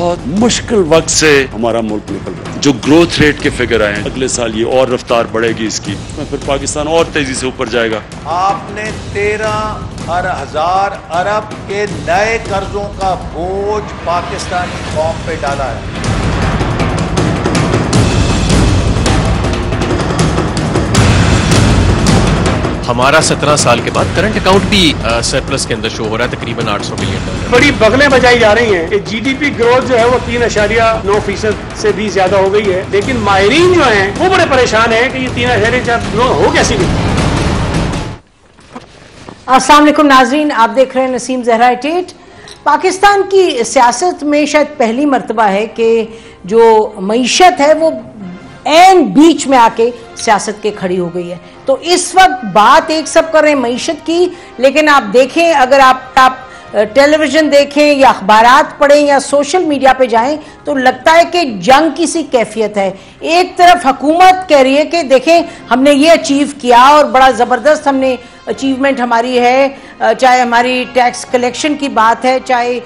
बहुत मुश्किल वक्त से हमारा मुल्क निकल रहा है। जो ग्रोथ रेट के फिगर आए हैं, अगले साल ये और रफ्तार बढ़ेगी इसकी, फिर पाकिस्तान और तेजी से ऊपर जाएगा। आपने 13,000 अरब के नए कर्जों का बोझ पाकिस्तानी कौम पे डाला है। हमारा 17 साल के बाद करंट अकाउंट भी सरप्लस के अंदर शो हो रहा है, तकरीबन $800 बिलियन। बड़ी बगलें बजाई जा रही हैं कि जीडीपी ग्रोथ जो है वो 3.9% से भी ज्यादा हो गई है, लेकिन माहिरीन जो हैं वो बड़े परेशान हैं कि ये 3.9 हो कैसी गई। अस्सलाम वालेकुम नाजरीन, आप देख रहे हैं नसीम ज़हरा एटेट। पाकिस्तान की सियासत में शायद पहली मर्तबा है कि जो मईशत है वो एन बीच में आके सियासत के खड़ी हो गई है। तो इस वक्त बात एक सब कर रहे हैं मईशत की, लेकिन आप देखें, अगर आप टेलीविजन देखें या अखबारात पढ़ें या सोशल मीडिया पे जाएं तो लगता है कि जंग की सी कैफियत है। एक तरफ हुकूमत कह रही है कि देखें हमने ये अचीव किया और बड़ा ज़बरदस्त हमने अचीवमेंट हमारी है, चाहे हमारी टैक्स कलेक्शन की बात है, चाहे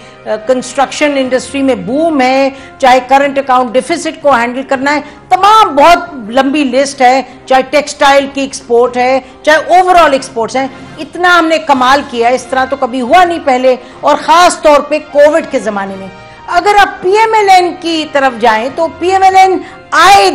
कंस्ट्रक्शन इंडस्ट्री में बूम है, चाहे करंट अकाउंट डिफिसिट को हैंडल करना है, तमाम बहुत लंबी लिस्ट है, चाहे टेक्सटाइल की एक्सपोर्ट है, चाहे ओवरऑल एक्सपोर्ट्स हैं। इतना हमने कमाल किया, इस तरह तो कभी हुआ नहीं पहले, और ख़ास तौर पे कोविड के ज़माने में। अगर आप पीएमएलएन की तरफ जाएं तो पीएमएलएन आए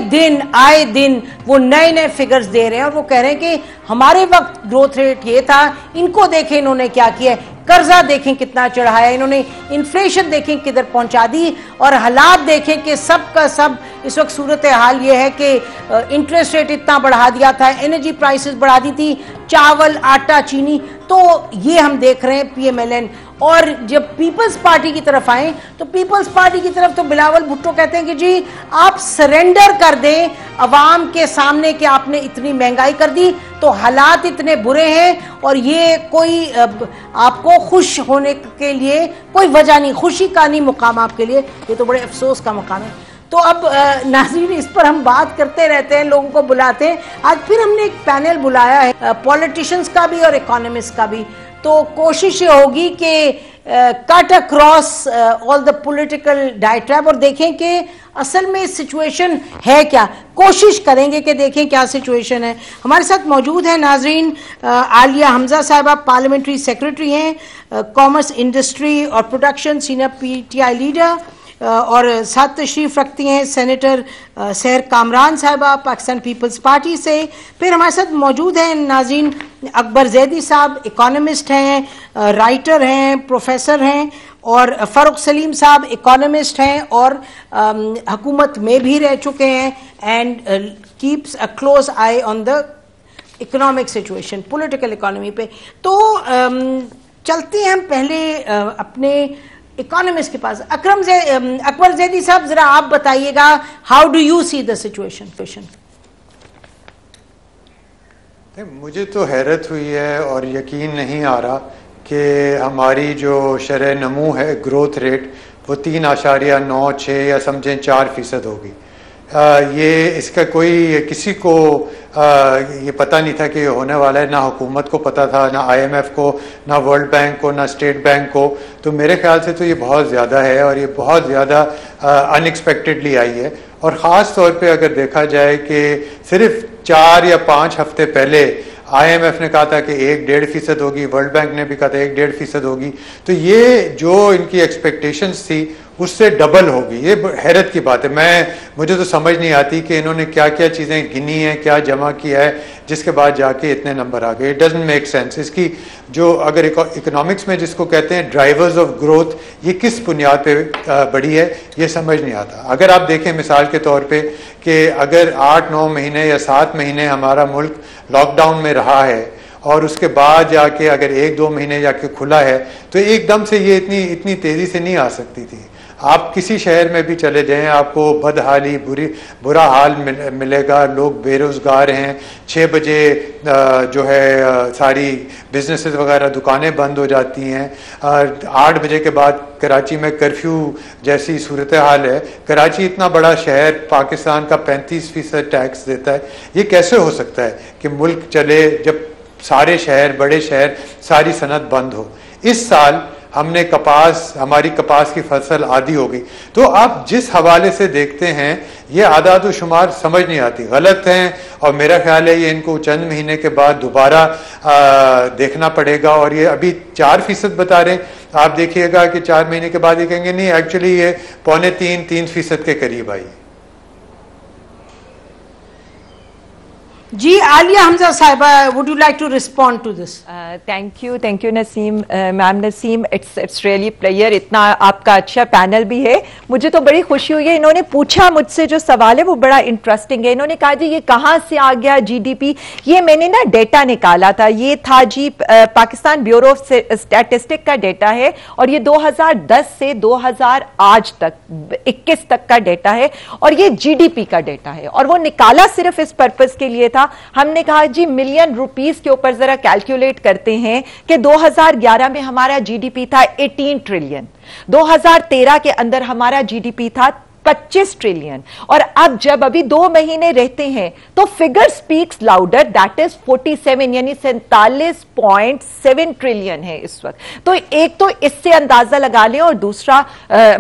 दिन वो नए नए फिगर्स दे रहे हैं और वो कह रहे हैं कि हमारे वक्त ग्रोथ रेट ये था, इनको देखें इन्होंने क्या किया है, कर्जा देखें कितना चढ़ाया इन्होंने, इन्फ्लेशन देखें किधर पहुंचा दी, और हालात देखें कि सब का सब इस वक्त सूरत हाल ये है कि इंटरेस्ट रेट इतना बढ़ा दिया था, एनर्जी प्राइसेस बढ़ा दी थी, चावल, आटा, चीनी। तो ये हम देख रहे हैं पीएमएलएन। और जब पीपल्स पार्टी की तरफ आए तो पीपल्स पार्टी की तरफ तो बिलावल भुट्टो कहते हैं कि जी आप सरेंडर कर दें अवाम के सामने कि आपने इतनी महंगाई कर दी, तो हालात इतने बुरे हैं और ये कोई आपको खुश होने के लिए कोई वजह नहीं, खुशी का नहीं मुकाम आपके लिए, ये तो बड़े अफसोस का मुकाम है। तो अब नाज़रीन इस पर हम बात करते रहते हैं, लोगों को बुलाते हैं। आज फिर हमने एक पैनल बुलाया है पॉलिटिशियंस का भी और इकोनॉमिस्ट का भी। तो कोशिश ये होगी कि cut across all the political diatribe और देखें कि असल में सिचुएशन है क्या, कोशिश करेंगे कि देखें क्या सिचुएशन है। हमारे साथ मौजूद है नाजरीन आलिया हमजा साहिबा, पार्लियामेंट्री सेक्रेटरी हैं, कॉमर्स इंडस्ट्री और प्रोडक्शन सीनियर पीटीआई लीडर, और साथ तशरीफ़ रखती हैं सेनेटर सहर कामरान साहिबा पाकिस्तान पीपल्स पार्टी से। फिर हमारे साथ मौजूद हैं नाज़रीन अकबर जैदी साहब, इकोनॉमिस्ट हैं, राइटर हैं, प्रोफेसर हैं, और फ़ारूक सलीम साहब इकोनॉमिस्ट हैं और हुकूमत में भी रह चुके हैं and keeps a close I on the economic situation, political economy पे। तो चलते हैं हम पहले अपने इकोनॉमिस्ट के पास। अकबर जैदी साहब, जरा आप बताइएगा, how do you see the situation? मुझे तो हैरत हुई है और यकीन नहीं आ रहा कि हमारी जो शरह नमू है, ग्रोथ रेट, वो 3.96 या समझें 4% होगी। ये इसका कोई किसी को ये पता नहीं था कि होने वाला है, ना हुकूमत को पता था, ना IMF को, ना वर्ल्ड बैंक को, ना स्टेट बैंक को। तो मेरे ख्याल से तो ये बहुत ज़्यादा है और ये बहुत ज़्यादा अनएक्सपेक्टेडली आई है। और ख़ास तौर पे अगर देखा जाए कि सिर्फ 4 या 5 हफ्ते पहले IMF ने कहा था कि 1-1.5% होगी, वर्ल्ड बैंक ने भी कहा था 1-1.5% होगी, तो ये जो इनकी एक्सपेक्टेशंस थी उससे डबल होगी। ये हैरत की बात है। मुझे तो समझ नहीं आती कि इन्होंने क्या क्या चीज़ें गिनी हैं, क्या जमा किया है, जिसके बाद जाके इतने नंबर आ गए। It doesn't make sense. इसकी जो अगर इकोनॉमिक्स में जिसको कहते हैं ड्राइवर्स ऑफ ग्रोथ, ये किस बुनियाद पे बढ़ी है, ये समझ नहीं आता। अगर आप देखें मिसाल के तौर पे कि अगर 8-9 महीने या 7 महीने हमारा मुल्क लॉकडाउन में रहा है और उसके बाद जाके अगर 1-2 महीने जाके खुला है, तो एकदम से ये इतनी तेज़ी से नहीं आ सकती थी। आप किसी शहर में भी चले जाएं, आपको बदहाली, बुरा हाल मिलेगा। लोग बेरोज़गार हैं, 6 बजे जो है सारी बिजनेसेस वगैरह दुकानें बंद हो जाती हैं। 8 बजे के बाद कराची में कर्फ्यू जैसी सूरत हाल है। कराची इतना बड़ा शहर पाकिस्तान का 35% टैक्स देता है। ये कैसे हो सकता है कि मुल्क चले जब सारे शहर, बड़े शहर, सारी सनत बंद हो? इस साल हमने हमारी कपास की फसल आधी हो गई। तो आप जिस हवाले से देखते हैं ये आदाद व शुमार समझ नहीं आती, गलत हैं, और मेरा ख्याल है ये इनको चंद महीने के बाद दोबारा देखना पड़ेगा। और ये अभी 4% बता रहे हैं, आप देखिएगा कि 4 महीने के बाद ये कहेंगे नहीं एक्चुअली ये 2.25-3% के करीब आई। जी आलिया हमजा साहिबा, would you like to respond to this? Thank you Naseem, ma'am Naseem, it's really pleasure, इतना आपका अच्छा पैनल भी है। मुझे तो बड़ी खुशी हुई है, इन्होंने पूछा मुझसे जो सवाल है वो बड़ा इंटरेस्टिंग है। इन्होंने कहा जी ये कहाँ से आ गया जीडीपी, ये मैंने ना डेटा निकाला था, ये था जी पाकिस्तान ब्यूरो ऑफ स्टैटिस्टिक का डेटा है, और ये 2010 से 2000 आज तक 21 तक का डेटा है, और ये जीडीपी का डेटा है, और वो निकाला सिर्फ इस पर्पस के लिए था। हमने कहा जी मिलियन रुपीस के ऊपर जरा कैलकुलेट करते हैं कि 2011 में हमारा जीडीपी था 18 ट्रिलियन, 2013 के अंदर हमारा जीडीपी था 25 ट्रिलियन, और अब जब अभी 2 महीने रहते हैं तो figure speaks louder, that is 47 यानी 47.7 ट्रिलियन है इस वक्त। तो एक तो इससे अंदाजा लगा लें, और दूसरा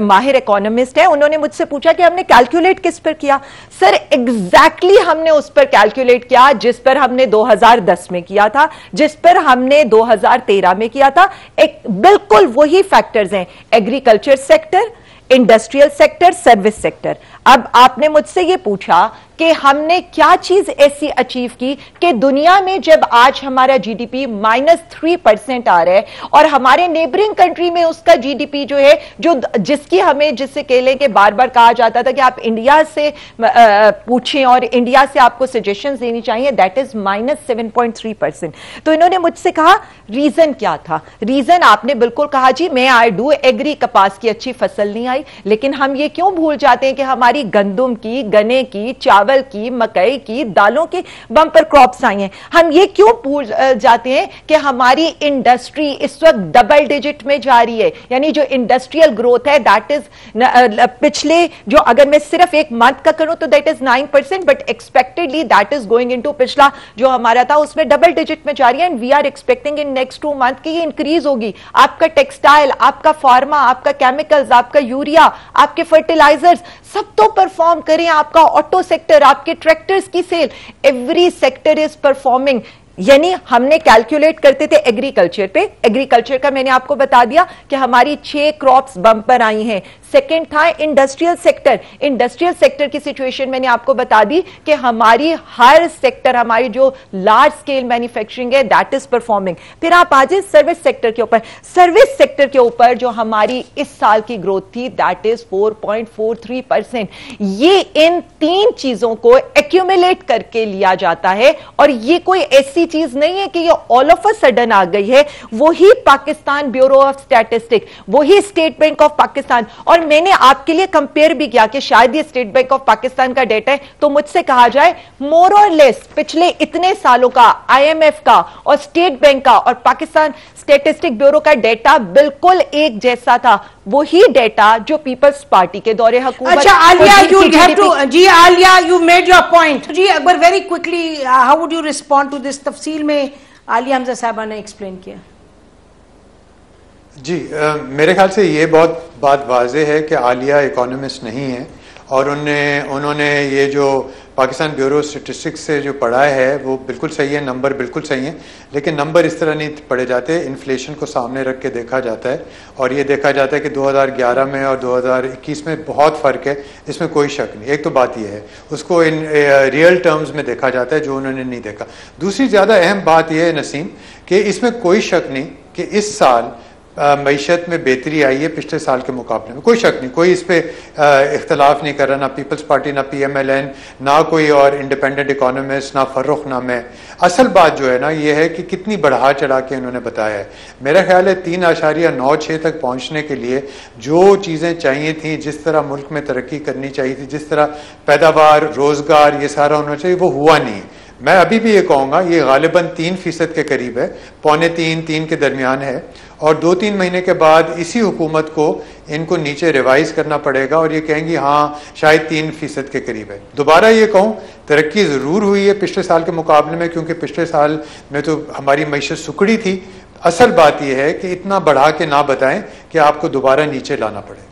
माहिर इकोनॉमिस्ट है, उन्होंने मुझसे पूछा कि हमने कैलकुलेट किस पर किया। सर एग्जैक्टली हमने उस पर कैलकुलेट किया जिस पर हमने 2010 में किया था, जिस पर हमने 2013 में किया था। एक बिल्कुल वही फैक्टर्स हैं, agriculture sector, industrial sector, service sector. अब आपने मुझसे ये पूछा कि हमने क्या चीज ऐसी अचीव की कि दुनिया में जब आज हमारा जीडीपी -3% आ रहा है, और हमारे नेबरिंग कंट्री में उसका जीडीपी जो है, जो जिसकी हमें जिससे कह लें कि बार बार कहा जाता था कि आप इंडिया से पूछें और इंडिया से आपको सजेशंस देनी चाहिए, दैट इज -7.3%। तो इन्होंने मुझसे कहा रीजन क्या था। रीजन आपने बिल्कुल कहा जी, मैं आई डू एग्री, कपास की अच्छी फसल नहीं आई, लेकिन हम ये क्यों भूल जाते हैं कि हमारी गंदुम की, गन्ने की, चावल की, मकई की, दालों की बम्पर क्रॉप्स आई हैं। हम ये क्यों भूल जाते हैं कि हमारी इंडस्ट्री इस वक्त डबल डिजिट में जा रही है, यानी जो इंडस्ट्रियल ग्रोथ है दैट इज पिछले, जो अगर मैं सिर्फ एक मंथ का करूं तो that is 9%, but expectedly that is going into पिछला जो हमारा था उसमें डबल डिजिट में जा रही है, and we are expecting in next 2 month की ये इंक्रीज होगी। आपका टेक्सटाइल, आपका फार्मा, आपका केमिकल्स, आपका यूरिया, आपके फर्टिलाइजर्स सब तो परफॉर्म करें, आपका ऑटो सेक्टर, आपके ट्रैक्टर्स की sale, every sector is performing. यानी हमने कैलकुलेट करते थे एग्रीकल्चर पे, एग्रीकल्चर का मैंने आपको बता दिया कि हमारी 6 क्रॉप्स बम्पर आई हैं। सेकंड था इंडस्ट्रियल सेक्टर, इंडस्ट्रियल सेक्टर की सिचुएशन मैंने आपको बता दी कि हमारी हर सेक्टर, हमारी जो लार्ज स्केल मैन्युफैक्चरिंग है दैट इज परफॉर्मिंग। फिर आप आ जाए सर्विस सेक्टर के ऊपर, सर्विस सेक्टर के ऊपर जो हमारी इस साल की ग्रोथ थी दैट इज 4.43%। ये इन 3 चीजों को एक्यूमुलेट करके लिया जाता है, और ये कोई ऐसी चीज नहीं है कि ये ऑल ऑफ अ सडन आ गई है। वही पाकिस्तान ब्यूरो ऑफ स्टैटिस्टिक, वही स्टेट बैंक ऑफ पाकिस्तान, और मैंने आपके लिए कंपेयर भी किया कि शायद ये स्टेट बैंक ऑफ पाकिस्तान का डेटा है, तो मुझसे कहा जाए मोर और लेस पिछले इतने सालों का आईएमएफ का और स्टेट बैंक का और पाकिस्तान स्टैटिस्टिक ब्यूरो का डेटा बिल्कुल एक जैसा था, वही डेटा जो पीपल्स पार्टी के दौरे हुकूमत। अच्छा आलिया, यू हैव टू, जी Aliya you made your point जी, एक बार very quickly how would you respond to this? तफसील में आलिया हमजा साहबा ने एक्सप्लेन किया। जी मेरे ख्याल से ये बहुत बात वाज़ेह है कि आलिया इकोनॉमिस्ट नहीं है, और उन्होंने ये जो पाकिस्तान ब्यूरो स्टेटिस्टिक्स से जो पढ़ा है वो बिल्कुल सही है, नंबर बिल्कुल सही है, लेकिन नंबर इस तरह नहीं पढ़े जाते। इन्फ्लेशन को सामने रख के देखा जाता है, और ये देखा जाता है कि 2011 में और 2021 में बहुत फ़र्क है, इसमें कोई शक नहीं। एक तो बात ये है, उसको इन रियल टर्म्स में देखा जाता है जो उन्होंने नहीं देखा। दूसरी ज़्यादा अहम बात यह है नसीम कि इसमें कोई शक नहीं कि इस साल मईशत में बेहतरी आई है पिछले साल के मुकाबले में, कोई शक नहीं, कोई इस पर इख्तलाफ नहीं कर रहा, ना पीपल्स पार्टी, ना PMLN, ना कोई और इंडिपेंडेंट इकोनॉमिस्ट, ना फर्रुख, ना मैं। असल बात जो है ना ये है कि कितनी बढ़ा चढ़ा के उन्होंने बताया है। मेरा ख्याल है 3.96 तक पहुंचने के लिए जो चीज़ें चाहिए थी, जिस तरह मुल्क में तरक्की करनी चाहिए थी, जिस तरह पैदावार, रोज़गार, ये सारा होना चाहिए, वो हुआ नहीं। मैं अभी भी ये कहूँगा ये गालिबन 3% के करीब है, 2.25-3 के दरमियान है, और 2-3 महीने के बाद इसी हुकूमत को इनको नीचे रिवाइज करना पड़ेगा, और ये कहेंगी हाँ शायद 3% के करीब है। दोबारा ये कहूँ तरक्की ज़रूर हुई है पिछले साल के मुकाबले में, क्योंकि पिछले साल में तो हमारी मईशत सुकड़ी थी, असल बात यह है कि इतना बढ़ा के ना बताएं कि आपको दोबारा नीचे लाना पड़े।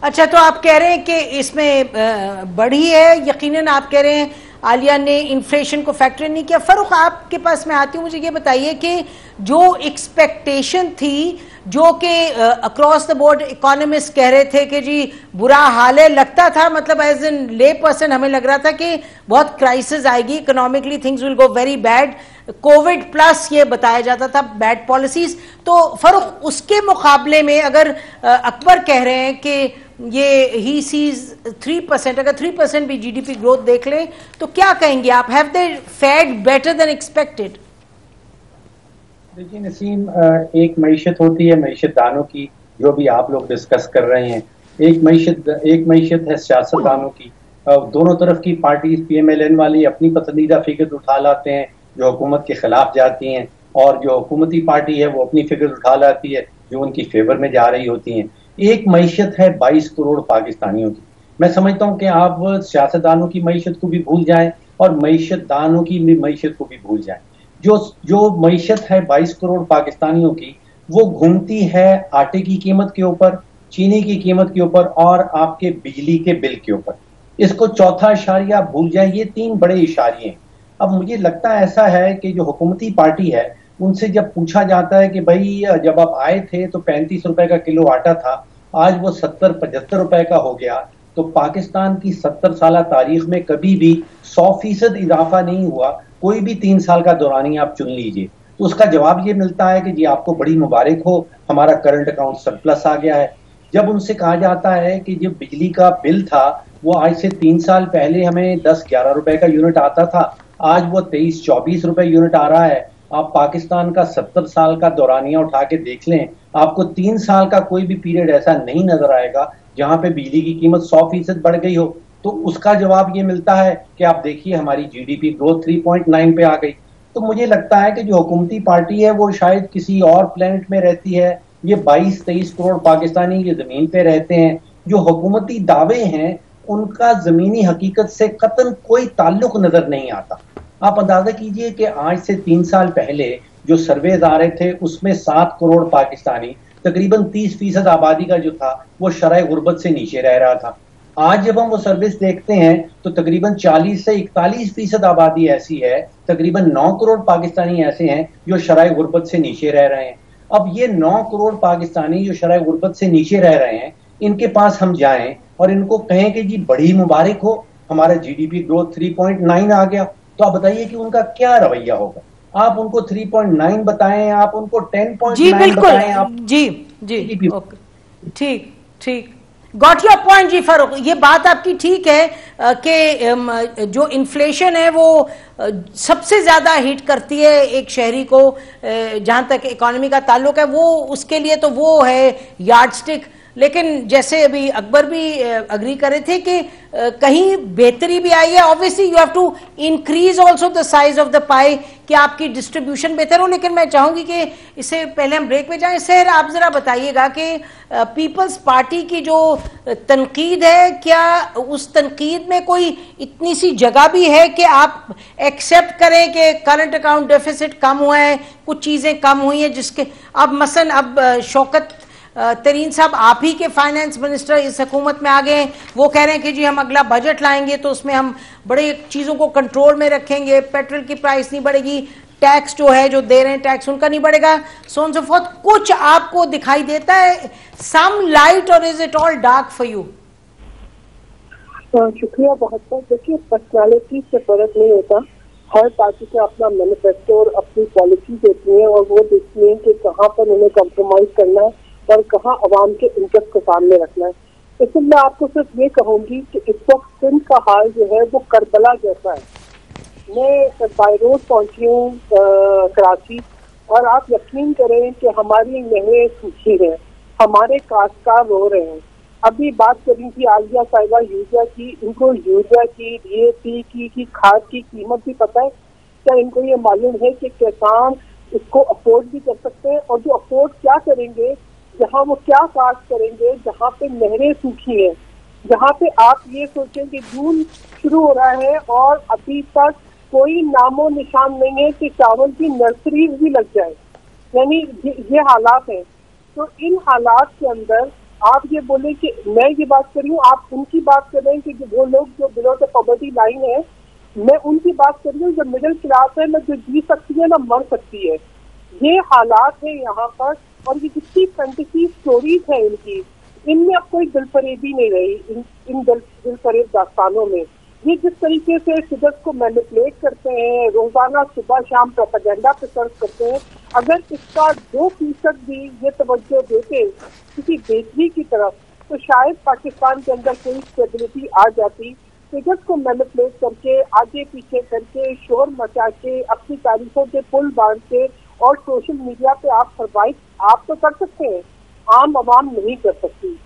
अच्छा, तो आप कह रहे हैं कि इसमें बढ़ी है, यकीनन आप कह रहे हैं आलिया ने इन्फ्लेशन को फैक्टर नहीं किया। फरूख, आपके पास मैं आती हूँ, मुझे ये बताइए कि जो एक्सपेक्टेशन थी, जो कि अक्रॉस द बोर्ड इकोनॉमिस्ट कह रहे थे कि जी बुरा हाल है, लगता था, मतलब एज एन ले पर्सन हमें लग रहा था कि बहुत क्राइसिस आएगी, economically things will go very bad, Covid plus ये बताया जाता था, बैड पॉलिसीज। तो फर्क उसके मुकाबले में अगर अकबर कह रहे हैं कि ये ही सीज 3%, अगर 3% भी जीडीपी ग्रोथ देख ले तो क्या कहेंगे आप? Have they fared better than expected? देखिए नसीम, एक मईशत होती है मईशत दानों की, जो भी आप लोग डिस्कस कर रहे हैं। एक मईशत है सियासतदानों की। दोनों तरफ की पार्टीज पीएमएलएन वाली अपनी पसंदीदा फिगर उठा लाते हैं जो हुकूमत के खिलाफ जाती हैं, और जो हुकूमती पार्टी है वो अपनी फिगर उठा लाती है जो उनकी फेवर में जा रही होती हैं। एक मईशत है 22 करोड़ पाकिस्तानियों की। मैं समझता हूँ कि आप सियासतदानों की मईशत को भी भूल जाएं और मईशत दानों की मईशत को भी भूल जाएं। जो मईशत है 22 करोड़ पाकिस्तानियों की, वो घूमती है आटे की कीमत के ऊपर, चीनी की कीमत के ऊपर और आपके बिजली के बिल के ऊपर। इसको चौथा इशारिया भूल जाए, ये 3 बड़े इशारिये हैं। अब मुझे लगता है ऐसा है कि जो हुकूमती पार्टी है उनसे जब पूछा जाता है कि भाई जब आप आए थे तो 35 रुपए का किलो आटा था, आज वो 70-75 रुपए का हो गया, तो पाकिस्तान की 70 साल तारीख में कभी भी 100% इजाफा नहीं हुआ। कोई भी 3 साल का दौरानिया आप चुन लीजिए, तो उसका जवाब ये मिलता है कि जी आपको बड़ी मुबारक हो, हमारा करंट अकाउंट सरप्लस आ गया है। जब उनसे कहा जाता है कि जो बिजली का बिल था वो आज से 3 साल पहले हमें 10-11 रुपए का यूनिट आता था, आज वो 23-24 रुपए यूनिट आ रहा है। आप पाकिस्तान का 70 साल का दौरानिया उठा के देख लें, आपको 3 साल का कोई भी पीरियड ऐसा नहीं नजर आएगा जहां पे बिजली की कीमत 100% बढ़ गई हो। तो उसका जवाब ये मिलता है कि आप देखिए हमारी जीडीपी ग्रोथ 3.9 पे आ गई। तो मुझे लगता है कि जो हुकूमती पार्टी है वो शायद किसी और प्लेनेट में रहती है। ये 22-23 करोड़ पाकिस्तानी ये जमीन पे रहते हैं। जो हुकूमती दावे हैं उनका जमीनी हकीकत से कतई कोई ताल्लुक नजर नहीं आता। आप अंदाजा कीजिए कि आज से 3 साल पहले जो सर्वेज आ रहे थे उसमें 7 करोड़ पाकिस्तानी, तकरीबन 30% आबादी का जो था वो शरह गुर्बत से नीचे रह रहा था। आज जब हम वो सर्विस देखते हैं तो तकरीबन 40 से 41% आबादी ऐसी है, तकरीबन 9 करोड़ पाकिस्तानी ऐसे हैं जो शरह गुर्बत से नीचे रह रहे हैं। अब ये 9 करोड़ पाकिस्तानी जो शरह गुर्बत से नीचे रह रहे हैं, इनके पास हम जाएं और इनको कहें कि जी बड़ी मुबारक हो, हमारा जीडीपी ग्रोथ 3.9 आ गया, तो आप बताइए कि उनका क्या रवैया होगा? आप उनको 3.9 बताएं, आप उनको 10.9 बताएं, आप जी ठीक ठीक, गॉट योर पॉइंट जी फरूक। ये बात आपकी ठीक है कि जो इन्फ्लेशन है वो सबसे ज्यादा हिट करती है एक शहरी को, जहां तक इकोनॉमी का ताल्लुक है, वो उसके लिए तो वो है यार्डस्टिक। लेकिन जैसे अभी अकबर भी अग्री कर रहे थे कि कहीं बेहतरी भी आई है। Obviously you have to increase also the size of the pie कि आपकी डिस्ट्रीब्यूशन बेहतर हो। लेकिन मैं चाहूंगी कि इससे पहले हम ब्रेक में जाएं। सर, आप जरा बताइएगा कि पीपल्स पार्टी की जो तनकीद है, क्या उस तनकीद में कोई इतनी सी जगह भी है कि आप एक्सेप्ट करें कि करंट अकाउंट डेफिसिट कम हुआ है, कुछ चीजें कम हुई हैं, जिसके अब मसलन अब शौकत तरीन साहब आप ही के फाइनेंस मिनिस्टर इस हुकूमत में आ गए हैं, वो कह रहे हैं कि जी हम अगला बजट लाएंगे तो उसमें हम बड़े चीज़ों को कंट्रोल में रखेंगे, पेट्रोल की प्राइस नहीं बढ़ेगी, टैक्स जो है जो दे रहे हैं टैक्स उनका नहीं बढ़ेगा, सो ऑन सो फोर्थ। कुछ आपको दिखाई देता है सम लाइट, और is it all dark for you? शुक्रिया बहुत बहुत। देखिए, पर्सनालिटी से फर्क नहीं होता, हर पार्टी का अपना मैनिफेस्टो और अपनी पॉलिसी होती है और वो देखती है कि कहाँ पर उन्हें कॉम्प्रोमाइज करना है और कहाँ अवाम के इंटरेस्ट को सामने रखना है। इसलिए मैं आपको सिर्फ ये कहूंगी कि इस वक्त सिंध का हाल जो है वो करबला जैसा है। मैं बाय रोड पहुंची हूँ कराची, और आप यकीन करें कि हमारी नहरें सूखी हैं, हमारे काश्तकार रो रहे हैं। अभी बात करी थी आलिया साहिबा यूरिया की, इनको यूरिया की, DAP की खाद की कीमत भी पता है क्या? इनको ये मालूम है कि किसान इसको अफोर्ड भी कर सकते हैं, और जो अफोर्ड क्या करेंगे, जहाँ वो क्या काश्त करेंगे जहाँ पे नहरें सूखी हैं, जहाँ पे आप ये सोचें कि जून शुरू हो रहा है और अभी तक कोई नामो निशान नहीं है कि चावल की नर्सरीज भी लग जाए, यानी ये हालात है। तो इन हालात के अंदर आप ये बोले कि मैं ये बात कर रही हूँ, आप उनकी बात कर रहे हैं कि वो लोग जो बिलो द पॉवर्टी लाइन है, मैं उनकी बात कर रही हूँ जो मिडिल क्लास है, ना जो जी सकती है ना मर सकती है। ये हालात है यहाँ पर, और ये जितनी फैंटेसी स्टोरीज है इनकी, इनमें अब कोई दिलफरेबी नहीं रही। इन दिलफरेब दास्तानों में ये जिस तरीके से फिगर्स को मैनिपुलेट करते हैं, रोजाना सुबह शाम प्रोपेगेंडा पे सर्च करते हैं, अगर इसका 2% भी ये तवज्जो देते किसी बेचने की तरफ, तो शायद पाकिस्तान के अंदर कोई स्टेबिलिटी आ जाती। फिगर्स को मैनिपुलेट करके, आगे पीछे करके, शोर मचा के, अपनी तारीफों के पुल बांध के और सोशल मीडिया पे आप सर्वाइव आप तो कर सकते हैं, आम आवाम नहीं कर सकती।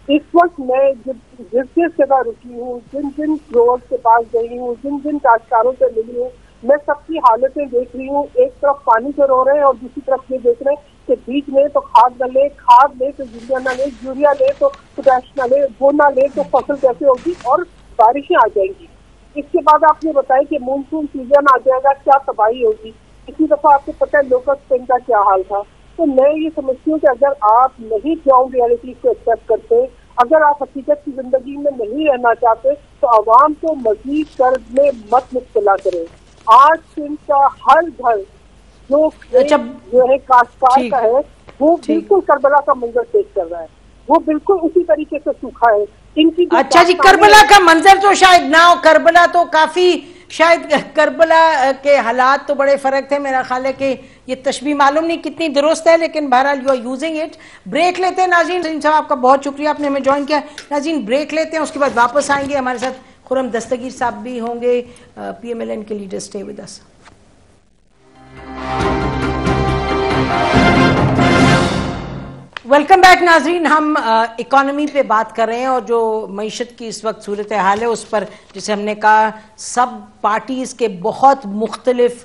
इस वक्त मैं जिस जगह रुकी हूँ, जिन जिन ग्रोअर्स के पास गई हूँ, जिन जिन काश्तकारों से मिली हूँ, मैं सबकी हालतें देख रही हूँ। एक तरफ पानी से रो रहे हैं और दूसरी तरफ ये देख रहे हैं कि बीज ले तो खाद न ले, खाद ले तो यूरिया न ले, यूरिया ले तो पोटैश न ले, वो न ले तो फसल कैसे होगी और बारिशें आ जाएंगी। इसके बाद आपने बताया कि मानसून सीजन आ जाएगा, क्या तबाही होगी। इसी दफा आपको पता है लोकस्ट पेन का क्या हाल था। तो मैं ये समझती हूँ कि अगर आप नहीं ग्राउंड रियलिटी को एक्सेप्ट करते, अगर आप हकीकत की जिंदगी में नहीं रहना चाहते, तो आवाम को मजीद कर्ज में मत मुब्तला करें। आज दिन का हर घर जो है काश्तकार का है, वो बिल्कुल करबला का मंजर पेश कर रहा है, वो बिल्कुल उसी तरीके से सूखा है। इनकी अच्छा जी, करबला का मंजर तो शायद ना हो, करबला तो काफी, शायद करबला के हालात तो बड़े फर्क थे। मेरा ख्याल है कि ये तशबीह मालूम नहीं कितनी दुरुस्त है, लेकिन बहरहाल you are using it. Break लेते हैं नाज़रीन साहब, आपका बहुत शुक्रिया, आपने हमें ज्वाइन किया। नाज़रीन ब्रेक लेते हैं, उसके बाद वापस आएंगे। हमारे साथ खुर्रम दस्तगीर साहब भी होंगे, PMLN के leader. Stay with us. Welcome back नाजरीन। हम इकोनॉमी पे बात कर रहे हैं और जो मईशत की इस वक्त सूरत हाल है उस पर, जैसे हमने कहा, सब पार्टीज़ के बहुत मुख्तलिफ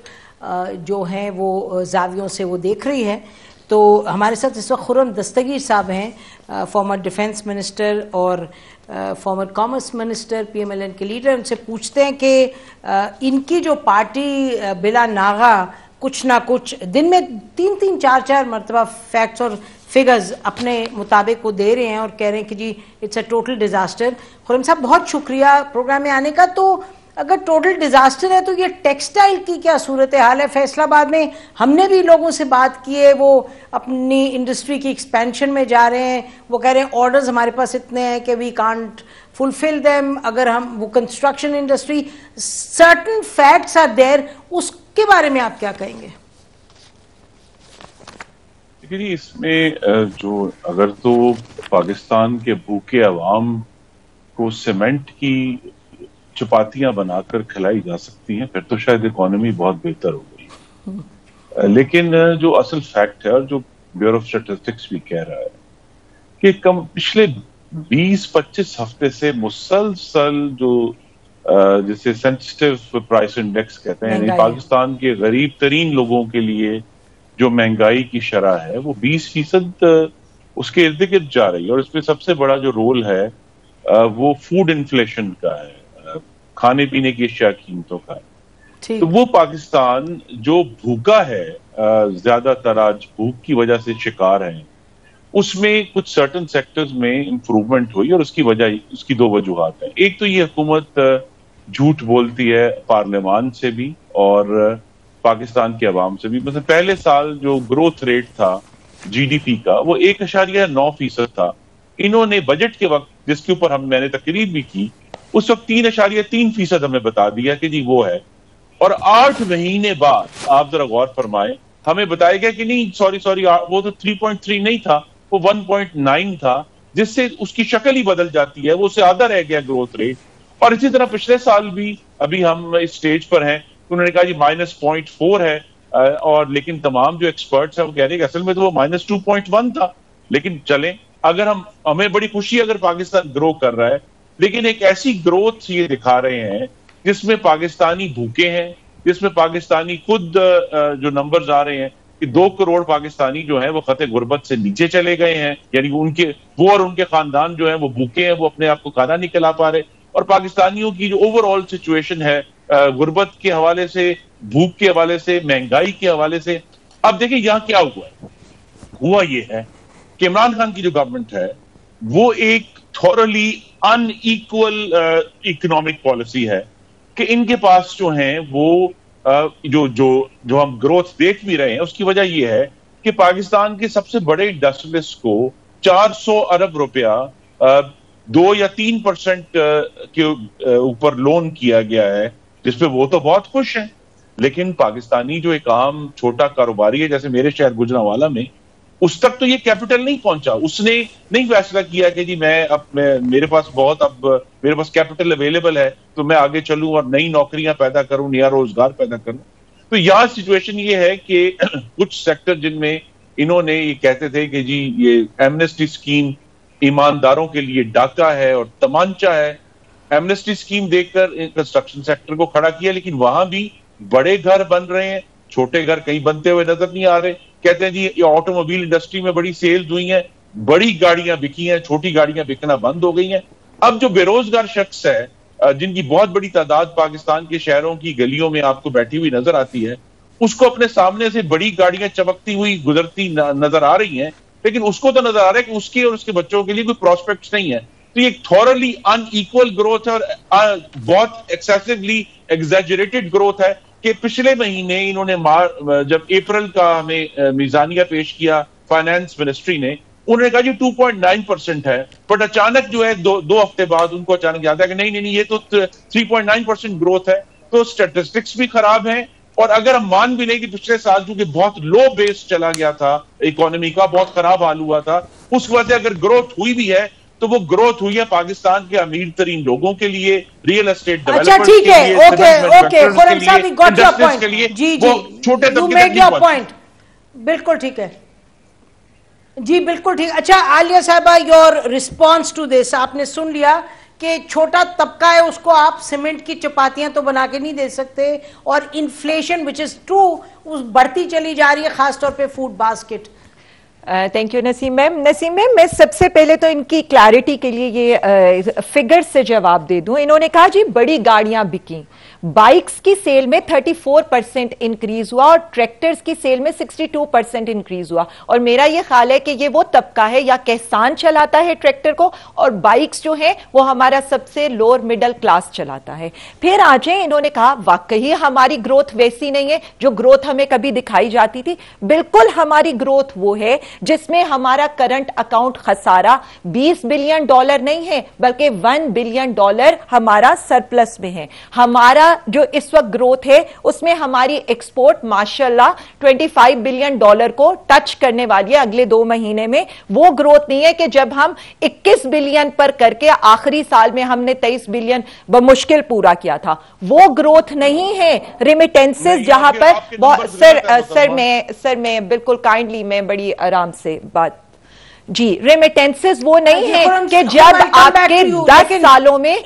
जो हैं वो जावियों से वो देख रही है। तो हमारे साथ इस वक्त खुर्रम दस्तगीर साहब हैं, फॉर्मर डिफेंस मिनिस्टर और फॉर्मर कॉमर्स मिनिस्टर, PMLN के लीडर। उनसे पूछते हैं कि इनकी जो पार्टी बिला नागा कुछ ना कुछ दिन में 3-3, 4-4 मरतबा फैक्ट्स और फिगर्स अपने मुताबिक वो दे रहे हैं और कह रहे हैं कि जी it's a total disaster. Khurram साहब बहुत शुक्रिया प्रोग्राम में आने का। तो अगर टोटल डिजास्टर है तो ये टेक्सटाइल की क्या सूरत हाल है? फैसलाबाद में हमने भी लोगों से बात की है, वो अपनी इंडस्ट्री की एक्सपेंशन में जा रहे हैं। वो कह रहे हैं ऑर्डर्स हमारे पास इतने हैं कि वी कांट फुलफिल देम। अगर हम वो construction industry, certain facts are there, उसके बारे में आप क्या कहेंगे? देखिए, इसमें जो अगर तो पाकिस्तान के भूखे अवाम को सीमेंट की चपातियां बनाकर खिलाई जा सकती हैं, फिर तो शायद इकोनॉमी बहुत बेहतर हो गई। लेकिन जो असल फैक्ट है और जो ब्यूरो ऑफ स्टैटिस्टिक्स भी कह रहा है कि पिछले 20-25 हफ्ते से मुसलसल जो जिसे सेंसिटिव प्राइस इंडेक्स कहते हैं, यानी पाकिस्तान के गरीब तरीन लोगों के लिए जो महंगाई की शरह है वो 20% उसके इर्द गिर्द जा रही है। और इसमें सबसे बड़ा जो रोल है वो फूड इन्फ्लेशन का है, खाने पीने की अशिया कीमतों का है। तो वो पाकिस्तान जो भूखा है, ज्यादातर आज भूख की वजह से शिकार है, उसमें कुछ सर्टन सेक्टर्स में इंप्रूवमेंट हुई और उसकी 2 वजूहात हैं। एक तो ये हुकूमत झूठ बोलती है पार्लियामान से भी और पाकिस्तान के अवाम से भी। मतलब पहले साल जो ग्रोथ रेट था GDP का वो 1.9% था। इन्होंने बजट के वक्त, जिसके ऊपर मैंने तकरीर भी की, उस वक्त 3.3% हमें बता दिया कि जी वो है। और 8 महीने बाद आप जरा गौर फरमाए, हमें बताया गया कि नहीं सॉरी वो तो 3.3 नहीं था, वो 1.9 था, जिससे उसकी शक्ल ही बदल जाती है, वो उससे आधा रह गया ग्रोथ रेट। और इसी तरह पिछले साल भी अभी हम इस स्टेज पर हैं, उन्होंने कहा जी -0.4 है, और लेकिन तमाम जो एक्सपर्ट्स हैं वो कह रहे हैं कि असल में तो वो -2.1 था। लेकिन चलें, अगर हमें बड़ी खुशी अगर पाकिस्तान ग्रो कर रहा है, लेकिन एक ऐसी ग्रोथ ये दिखा रहे हैं जिसमें पाकिस्तानी भूखे हैं, जिसमें पाकिस्तानी खुद जो नंबर्स आ रहे हैं कि 2 करोड़ पाकिस्तानी जो है वो खते गुर्बत से नीचे चले गए हैं, यानी वो और उनके खानदान जो है वो भूखे हैं, वो अपने आप को खाना नहीं खिला पा रहे। और पाकिस्तानियों की जो ओवरऑल सिचुएशन है गुर्बत के हवाले से, भूख के हवाले से, महंगाई के हवाले से। अब देखिए यहां क्या हुआ ये है कि इमरान खान की जो गवर्नमेंट है वो एक थॉरली अनइक्वल इकोनॉमिक पॉलिसी है कि इनके पास जो है वो जो हम ग्रोथ देख भी रहे हैं उसकी वजह यह है कि पाकिस्तान के सबसे बड़े इंडस्ट्रियलिस्ट को 400 अरब रुपया 2 या 3% के ऊपर लोन किया गया है, जिसपे वो तो बहुत खुश हैं। लेकिन पाकिस्तानी जो एक आम छोटा कारोबारी है, जैसे मेरे शहर गुजरांवाला में, उस तक तो ये कैपिटल नहीं पहुंचा। उसने नहीं फैसला किया कि जी मेरे पास कैपिटल अवेलेबल है तो मैं आगे चलूं और नई नौकरियां पैदा करूं, नया रोजगार पैदा करूं। तो यहां सिचुएशन ये है कि कुछ सेक्टर जिनमें इन्होंने ये कहते थे कि जी ये एमनेस्टी स्कीम ईमानदारों के लिए डाका है और तमांचा है, एमनेस्टी स्कीम देखकर कंस्ट्रक्शन सेक्टर को खड़ा किया, लेकिन वहां भी बड़े घर बन रहे हैं, छोटे घर कहीं बनते हुए नजर नहीं आ रहे। कहते हैं जी ये ऑटोमोबाइल इंडस्ट्री में बड़ी सेल्स हुई हैं, बड़ी गाड़ियां बिकी हैं, छोटी गाड़ियां बिकना बंद हो गई हैं। अब जो बेरोजगार शख्स है, जिनकी बहुत बड़ी तादाद पाकिस्तान के शहरों की गलियों में आपको बैठी हुई नजर आती है, उसको अपने सामने से बड़ी गाड़ियां चमकती हुई गुजरती नजर आ रही हैं, लेकिन उसको तो नजर आ रहा है कि उसके और उसके बच्चों के लिए कोई प्रॉस्पेक्ट्स नहीं है। तो ये थॉरली अनइक्वल ग्रोथ है और बहुत एक्सेसिवली एग्जैजरेटेड ग्रोथ है कि पिछले महीने इन्होंने जब अप्रैल का हमें मीजानिया पेश किया फाइनेंस मिनिस्ट्री ने, उन्होंने कहा जी 2.9% है, बट अचानक जो है दो हफ्ते बाद उनको अचानक याद है कि नहीं ये तो 3.9% ग्रोथ है। तो स्टैटिस्टिक्स भी खराब हैं। और अगर हम मान भी लें कि पिछले साल क्योंकि बहुत लो बेस चला गया था इकोनॉमी का, बहुत खराब हाल हुआ था, उस वजह से अगर ग्रोथ हुई भी है तो वो ग्रोथ हुई है पाकिस्तान के अमीर तरीन लोगों के लिए, रियल एस्टेट डेवलपर्स के लिए, इंडस्ट्रीज के लिए, वो छोटे तबके तक पॉइंट। बिल्कुल ठीक है जी, बिल्कुल ठीक। अच्छा आलिया साहबा, योर रिस्पॉन्स टू दिस, आपने सुन लिया कि छोटा तबका है उसको आप सीमेंट की चपातियां तो बना के नहीं दे सकते, और इन्फ्लेशन विच इज ट्रू बढ़ती चली जा रही है, खासतौर पे food basket. Thank you Naseem ma'am. Naseem ma'am, मैं सबसे पहले तो इनकी क्लैरिटी के लिए ये फिगर से जवाब दे दूं। इन्होंने कहा जी बड़ी गाड़ियां बिकी, बाइक्स की सेल में 34% इंक्रीज हुआ और ट्रैक्टर्स की सेल में 62% इंक्रीज हुआ। और मेरा ये ख्याल है कि ये वो तबका है या किसान चलाता है ट्रैक्टर को, और बाइक्स जो है वो हमारा सबसे लोअर मिडिल क्लास चलाता है। फिर आ जाए, इन्होंने कहा वाकई हमारी ग्रोथ वैसी नहीं है जो ग्रोथ हमें कभी दिखाई जाती थी। बिल्कुल हमारी ग्रोथ वो है जिसमें हमारा करंट अकाउंट खसारा $20 बिलियन नहीं है, बल्कि $1 बिलियन हमारा सरप्लस में है। हमारा जो इस वक्त ग्रोथ है उसमें हमारी एक्सपोर्ट माशाल्लाह $25 बिलियन को टच करने वाली है अगले 2 महीने में। वो ग्रोथ नहीं है कि जब हम 21 बिलियन पर करके आखिरी साल में हमने 23 बिलियन बमुश्किल पूरा किया था, वो ग्रोथ नहीं है। रेमिटेंसेस जहां पर सर मैं बिल्कुल काइंडली, मैं बड़ी आराम से बात जी, रेमिटेंसेस वो नहीं है कि जब आपके 10 सालों में,